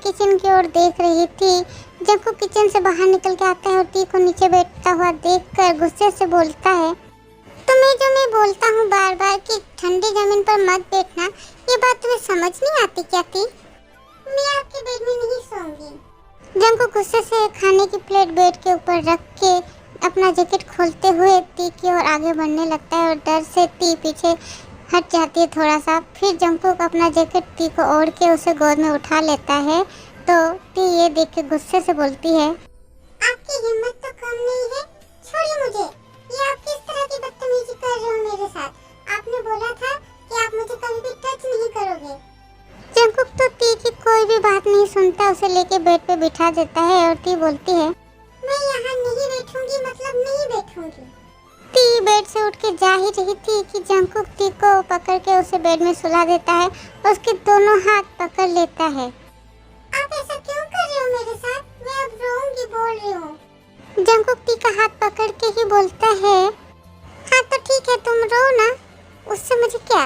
Kitchen की ओर देख रही थी। जंकुक किचन से बाहर निकल के आता है और टी को नीचे बैठता हुआ देखकर गुस्से से बोलता है, तुम्हें जो मैं बोलता हूँ बार बार कि ठंडी जमीन पर मत बैठना, ये बात तुम्हें समझ नहीं आती क्या टी? मैं आपके बेड में नहीं सोऊंगी। जंकुक गुस्से से खाने की प्लेट बेड के ऊपर रख के अपना जैकेट खोलते हुए टी की ओर आगे बढ़ने लगता है और डर से टी पीछे हट जाती है थोड़ा सा। फिर जंकुक अपना जैकेट टी को ओढ़ के उसे गोद में उठा लेता है तो टी ये देख के गुस्से से बोलती है, आपकी हिम्मत तो कम नहीं है, छोड़िए मुझे। ये आप किस तरह की बदतमीजी कर रहे हो मेरे साथ? आपने बोला था कि आप मुझे कभी भी टच नहीं करोगे। जंकुक तो टी की कोई भी बात नहीं सुनता, उसे लेके बेड पे बिठा देता है और टी बोलती है, मैं यहाँ नहीं बैठूंगी, मतलब नहीं बैठूंगी। टी बेड से उठ के जा ही रही थी कि जंकुक टी को पकड़ के उसे बेड में सुला देता है और उसके दोनों हाथ पकड़ लेता है। आप ऐसा क्यों कर रहे हो मेरे साथ? मैं अब रोऊंगी बोल रही हूँ। जंकुक टी का हाथ पकड़ के ही बोलता है, हाँ तो ठीक है तुम रो ना, उससे मुझे क्या।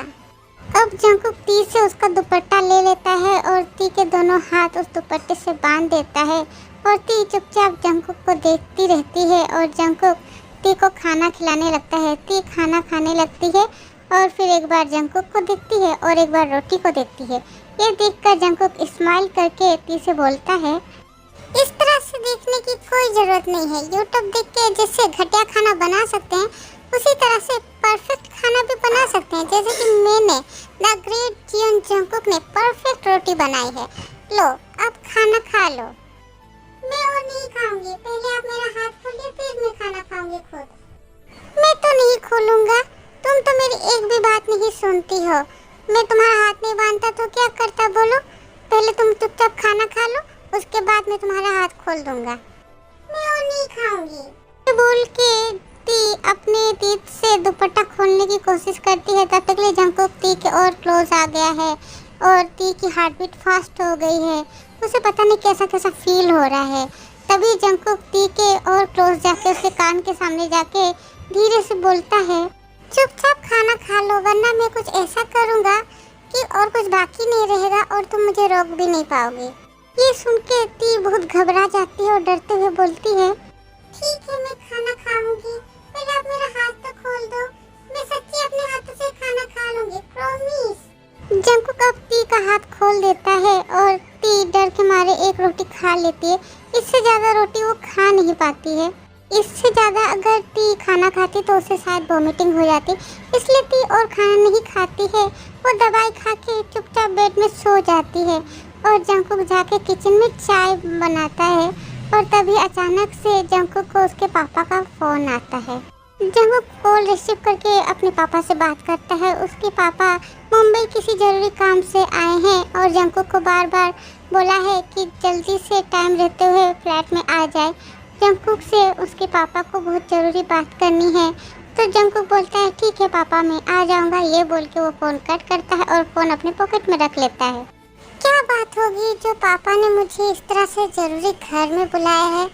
अब जंकुक टी से उसका दुपट्टा ले लेता है और टी के दोनों हाथ उस दुपट्टे से बांध देता है और टी चुपचाप जंकुक को देखती रहती है और जंकुक टी को खाना खिलाने लगता है। टी खाना खाने लगती है और फिर एक बार जंकुक को देखती है और एक बार रोटी को देखती है। ये देखकर जंकुक स्माइल करके टी से बोलता है, इस तरह से देखने की कोई जरूरत नहीं है। यूट्यूब देख के जैसे घटिया खाना बना सकते हैं उसी तरह से परफेक्ट खाना भी बना सकते हैं, जैसे कि मैंने द ग्रेट जियोन जंकुक ने परफेक्ट रोटी बनाई है। लो अब खाना खा लो। मैं और नहीं खाऊंगी, पहले आप मेरा हाथ खोलिए फिर मैं खाना खाऊंगी खुद। मैं तो नहीं खोलूंगा, तुम तो मेरी एक भी बात नहीं सुनती हो। मैं तुम्हारा हाथ नहीं बांधता तो क्या करता बोलो? पहले तुम चुपचाप खाना खा लो, उसके बाद मैं तुम्हारा हाथ खोल दूंगा। मैं और नहीं खाऊंगी। बोल के टी अपने टीथ से दुपट्टा खोलने की कोशिश करती है। तब तक ले जंकुक टी के और क्लोज आ गया है और टी की हार्ट बीट फास्ट हो गई है। उसे पता नहीं कैसा कैसा फील हो रहा है। तभी जंकुक टी के और क्लोज जाके उसके कान के सामने जाके धीरे से बोलता है, चुपचाप खाना खा लो वरना मैं कुछ ऐसा करूँगा कि और कुछ बाकी नहीं रहेगा और तुम मुझे रोक भी नहीं पाओगे। ये सुन के टी बहुत घबरा जाती है और डरते हुए बोलती है, ठीक है मैं खाना खाऊंगी, पहले आप मेरा हाथ तो खोल दो, मैं सच्ची अपने हाथों से खाना खा लूंगी, प्रॉमिस। जंकुक अब टी का हाथ खोल देता है और टी डर के मारे एक रोटी खा लेती है। इससे ज़्यादा रोटी वो खा नहीं पाती है। इससे ज़्यादा अगर टी खाना खाती तो उसे शायद वॉमिटिंग हो जाती, इसलिए टी और खाना नहीं खाती है। वो दवाई खा के चुपचाप बेड में सो जाती है और जंकुक जाके किचन में चाय बनाता है और तभी अचानक से जंकुक को उसके पापा का फ़ोन आता है। जंकुक कॉल रिसीव करके अपने पापा से बात करता है। उसके पापा मुंबई किसी ज़रूरी काम से आए हैं और जंकुक को बार बार बोला है कि जल्दी से टाइम रहते हुए फ्लैट में आ जाए। जंकुक से उसके पापा को बहुत ज़रूरी बात करनी है तो जंकुक बोलता है, ठीक है पापा मैं आ जाऊँगा। ये बोल के वो फ़ोन कट करता है और फ़ोन अपने पॉकेट में रख लेता है। क्या बात होगी जो पापा ने मुझे इस तरह से ज़रूरी घर में बुलाया है?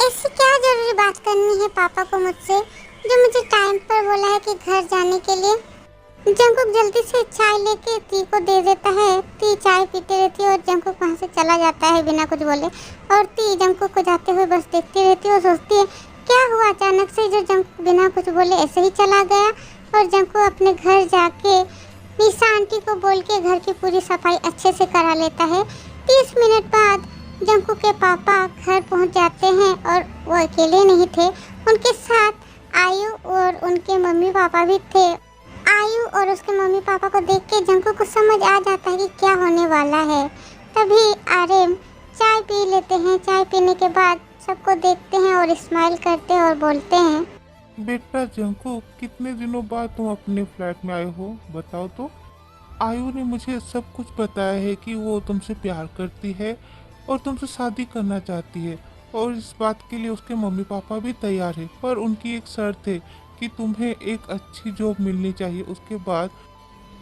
ऐसी क्या ज़रूरी बात करनी है पापा को मुझसे जो मुझे टाइम पर बोला है कि घर जाने के लिए? जंकुक जल्दी से चाय लेके टी को दे देता है। टी चाय पीते रहती है और जंकुक वहाँ से चला जाता है बिना कुछ बोले और टी जंकुक को जाते हुए बस देखती रहती है और सोचती है क्या हुआ अचानक से जो जंकुक बिना कुछ बोले ऐसे ही चला गया। और जंकुक अपने घर जाके निशा आंटी को बोल के घर की पूरी सफाई अच्छे से करा लेता है। 30 मिनट बाद जंकुक के पापा घर पहुंच जाते हैं और वो अकेले नहीं थे, उनके साथ आयु और उनके मम्मी पापा भी थे। आयु और उसके मम्मी पापा को देख के जंकुक को समझ आ जाता है कि क्या होने वाला है। तभी आर्यन चाय पी लेते हैं। चाय पीने के बाद सबको देखते हैं और स्माइल करते हैं और बोलते हैं, बेटा जंकुक कितने दिनों बाद तुम अपने फ्लैट में आए हो, बताओ तो। आयु ने मुझे सब कुछ बताया है कि वो तुमसे प्यार करती है और तुमसे शादी करना चाहती है और इस बात के लिए उसके मम्मी पापा भी तैयार है, पर उनकी एक शर्त है कि तुम्हें एक अच्छी जॉब मिलनी चाहिए, उसके बाद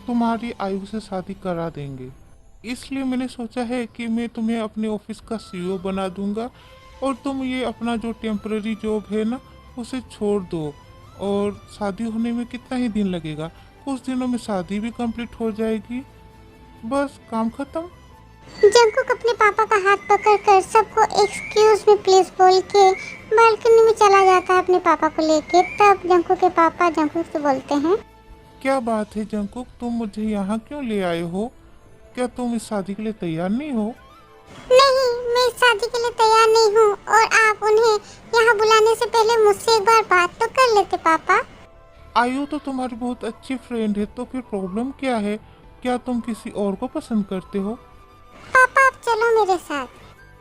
तुम्हारी आयु से शादी करा देंगे। इसलिए मैंने सोचा है कि मैं तुम्हें अपने ऑफिस का सीईओ बना दूंगा और तुम ये अपना जो टेम्पररी जॉब है ना उसे छोड़ दो। और शादी होने में कितना ही दिन लगेगा, कुछ दिनों में शादी भी कंप्लीट हो जाएगी, बस काम खत्म। जंकुक अपने पापा का हाथ पकड़कर सबको एक्सक्यूज मी प्लीज बोल के बालकनी में चला जाता है अपने पापा को लेके। तब जंकुक के पापा जंकुक से बोलते हैं, क्या बात है जंकुक, तुम मुझे यहाँ क्यों ले आए हो? क्या तुम इस शादी के लिए तैयार नहीं हो? नहीं, मैं इस शादी के लिए तैयार नहीं हूँ और आप उन्हें यहाँ बुलाने से पहले मुझसे एक बार बात तो कर लेते पापा। आयु तो तुम्हारी बहुत अच्छी फ्रेंड है, तो फिर प्रॉब्लम क्या है? क्या तुम किसी और को पसंद करते हो? पापा आप चलो मेरे साथ।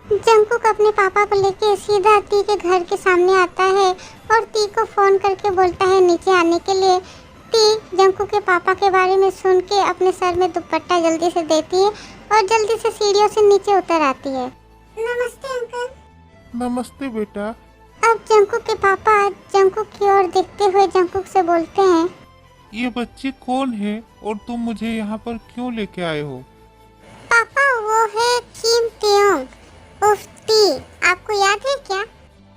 जंकुक अपने पापा को लेके सीधा ती के घर के सामने आता है और ती को फोन करके बोलता है नीचे आने के लिए। ती जंकुक के पापा के बारे में सुन के अपने सर में दुपट्टा जल्दी से देती है और जल्दी से सीढ़ियों से नीचे उतर आती है। नमस्ते अंकल। नमस्ते बेटा। अब जंकुक के पापा जंकुक की ओर देखते हुए जंकुक से बोलते हैं, ये बच्ची कौन है और तुम मुझे यहाँ पर क्यों लेके आए हो? पापा वो है किम तेयोंग उफ ती, आपको याद है क्या?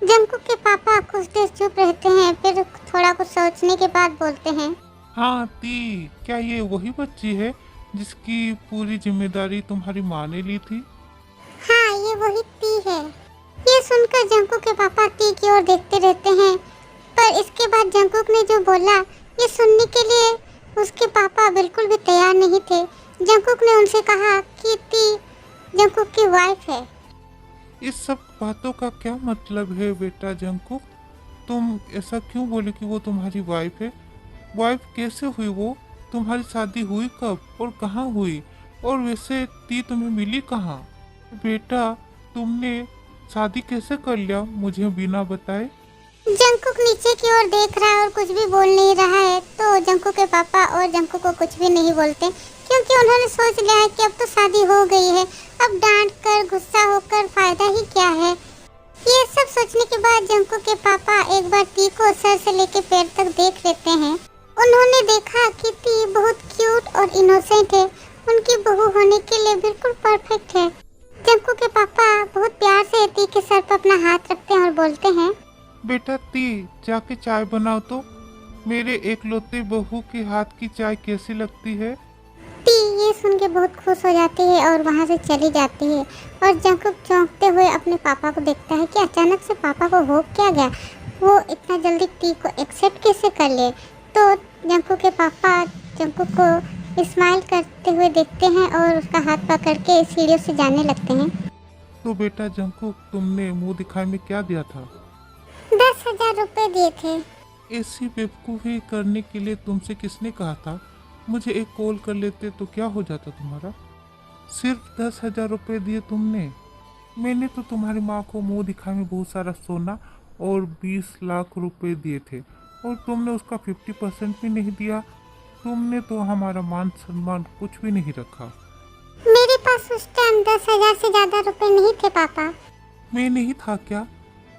जंकुक के पापा कुछ देर चुप रहते हैं, फिर थोड़ा कुछ सोचने के बाद बोलते हैं, हाँ ती, क्या ये वही बच्ची है जिसकी पूरी जिम्मेदारी तुम्हारी माँ ने ली थी? हाँ ये वही ती है। ये सुनकर जंकुक के पापा ती की ओर देखते रहते हैं, पर इसके बाद जंकुक ने जो बोला ये सुनने के लिए उसके पापा बिल्कुल भी तैयार नहीं थे। जंकुक ने उनसे कहा कि ती जंकुक की वाइफ है। इस सब बातों का क्या मतलब है बेटा जंकुक? तुम ऐसा क्यों बोले कि वो तुम्हारी वाइफ है? वाइफ कैसे हुई वो? तुम्हारी शादी हुई कब और कहाँ हुई? और वैसे ती तुम्हें मिली कहाँ? बेटा तुमने शादी कैसे कर लिया मुझे बिना बताए? जंकुक नीचे की ओर देख रहा है और कुछ भी बोल नहीं रहा है, तो जंकुक के पापा और जंकुक को कुछ भी नहीं बोलते, क्योंकि उन्होंने सोच लिया है कि अब तो शादी हो गई है, अब डांट कर गुस्सा होकर फायदा ही क्या है। ये सब सोचने के बाद जंकुक के पापा एक बार ती को सर से लेकर पैर तक देख लेते हैं। उन्होंने देखा कि ती बहुत क्यूट और इनोसेंट है, उनकी बहू होने के लिए बिल्कुल परफेक्ट है। जंकुक के पापा बहुत प्यार से ती के सर पर अपना हाथ रखते हैं और बोलते हैं, बेटा ती जाके चाय बनाओ तो। मेरे एकलौते बहू के हाथ की चाय कैसी लगती है? ती ये सुन के बहुत खुश हो जाती है और वहाँ से चली जाती है। और जंकुक चौंकते हुए अपने पापा को देखता है कि अचानक से पापा को हो क्या गया, वो इतना जल्दी ती को एक्सेप्ट कैसे कर ले। तो जंकुक के पापा जंकुक को स्माइल करते हुए देखते हैं और उसका हाथ पकड़ के सीढ़ियों से जाने लगते हैं। तो बेटा जंकुक तुमने मुंह दिखाए में क्या दिया था? 10,000 रुपए दिए थे। ऐसी बेवकूफ़ी करने के लिए तुमसे किसने कहा था? मुझे एक कॉल कर लेते तो क्या हो जाता तुम्हारा? सिर्फ 10,000 रुपये दिए तुमने? मैंने तो तुम्हारी माँ को मुंह दिखाए में बहुत सारा सोना और 20 लाख रुपए दिए थे और तुमने उसका 50% भी नहीं दिया। तुमने तो हमारा मान सम्मान कुछ भी नहीं रखा। मेरे पास उस टाइम 10,000 से ज्यादा रुपए नहीं थे पापा। मैं नहीं था क्या?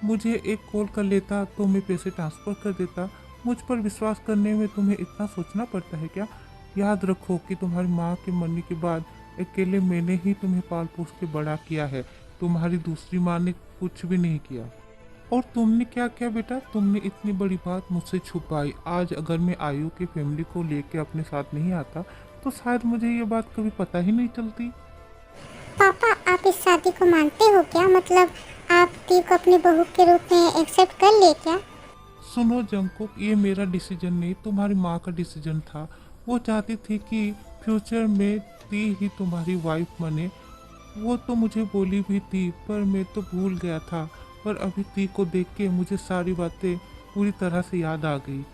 मुझे एक कॉल कर लेता तो मैं पैसे ट्रांसफ़र कर देता। मुझ पर विश्वास करने में तुम्हें इतना सोचना पड़ता है क्या? याद रखो कि तुम्हारी माँ के मरने के बाद अकेले मैंने ही तुम्हें पाल पोस के बड़ा किया है। तुम्हारी दूसरी माँ ने कुछ भी नहीं किया। और तुमने क्या किया बेटा? तुमने इतनी बड़ी बात मुझसे छुपाई। आज अगर मैं आयु की फैमिली को लेके अपने साथ नहीं आता तो शायद मुझे ये बात कभी पता ही नहीं चलती। पापा आप इस शादी को मानते हो क्या? मतलब आप ती को अपनी बहू के रूप में एक्सेप्ट कर ले क्या? सुनो जंकुक, ये मेरा डिसीजन नहीं, तुम्हारी माँ का डिसीजन था। वो चाहती थी कि फ्यूचर में ती ही तुम्हारी वाइफ बने। वो तो मुझे बोली भी थी पर मैं तो भूल गया था। पर अभी ती को देख के मुझे सारी बातें पूरी तरह से याद आ गई।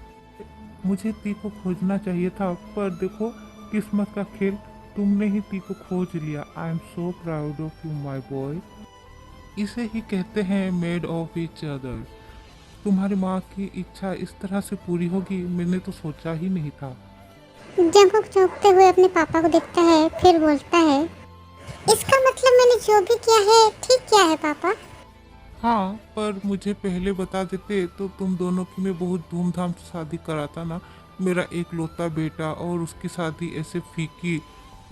मुझे ती को खोजना चाहिए था, पर देखो किस्मत का खेल, तुमने ही ती को खोज लिया। I am so proud of you my boy. इसे ही कहते हैं मेड ऑफ ईच अदर। तुम्हारी माँ की इच्छा इस तरह से पूरी होगी मैंने तो सोचा ही नहीं था। जंकुक चौंकते हुए अपने पापा को देखता है, फिर बोलता है, इसका मतलब मैंने जो भी किया है ठीक किया है पापा। हाँ, पर मुझे पहले बता देते तो तुम दोनों की मैं बहुत धूमधाम से शादी कराता ना। मेरा एक लौता बेटा और उसकी शादी ऐसे फीकी,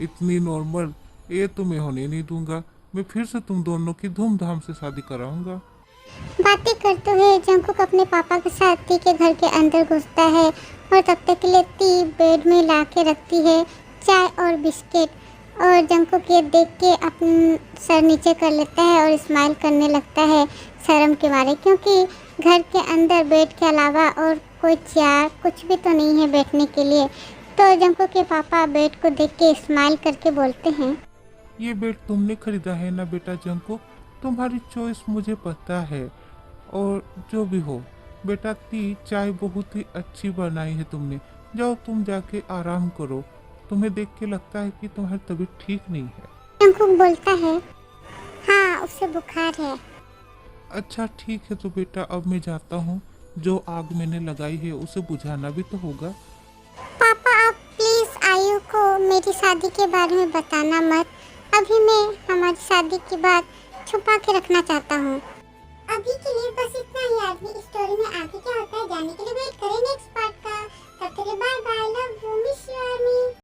इतनी नॉर्मल, ये तो मैं होने नहीं दूंगा। मैं फिर से तुम दोनों की धूमधाम से शादी कराऊंगा। बातें करते हुए जंकुक अपने पापा के साथ ती के घर के अंदर घुसता है और तब तक के लिए ती बेड में ला के रखती है चाय और बिस्किट। और जंकुक ये देख के अपना सर नीचे कर लेता है और स्माइल करने लगता है शर्म के मारे, क्योंकि घर के अंदर बेड के अलावा और कोई चेयर कुछ भी तो नहीं है बैठने के लिए। तो जंकुक के पापा बेड को देख के स्माइल करके बोलते हैं, ये बेड तुमने खरीदा है ना बेटा जंकुक, तुम्हारी चॉइस मुझे पता है। और जो भी हो बेटा, चाय बहुत ही अच्छी बनाई है तुमने। जाओ तुम जाके आराम करो, तुम्हें देख के लगता है कि तुम्हारी तबीयत ठीक नहीं है। जंकुक बोलता है, हाँ उसे बुखार है। अच्छा ठीक है, तो बेटा अब मैं जाता हूँ। जो आग मैंने लगाई है उसे बुझाना भी तो होगा। पापा आप प्लीज आयु को मेरी शादी के बारे में बताना मत। अभी मैं हमारी शादी की बात छुपा के रखना चाहता हूँ। अभी के लिए बस इतना ही। आज की स्टोरी में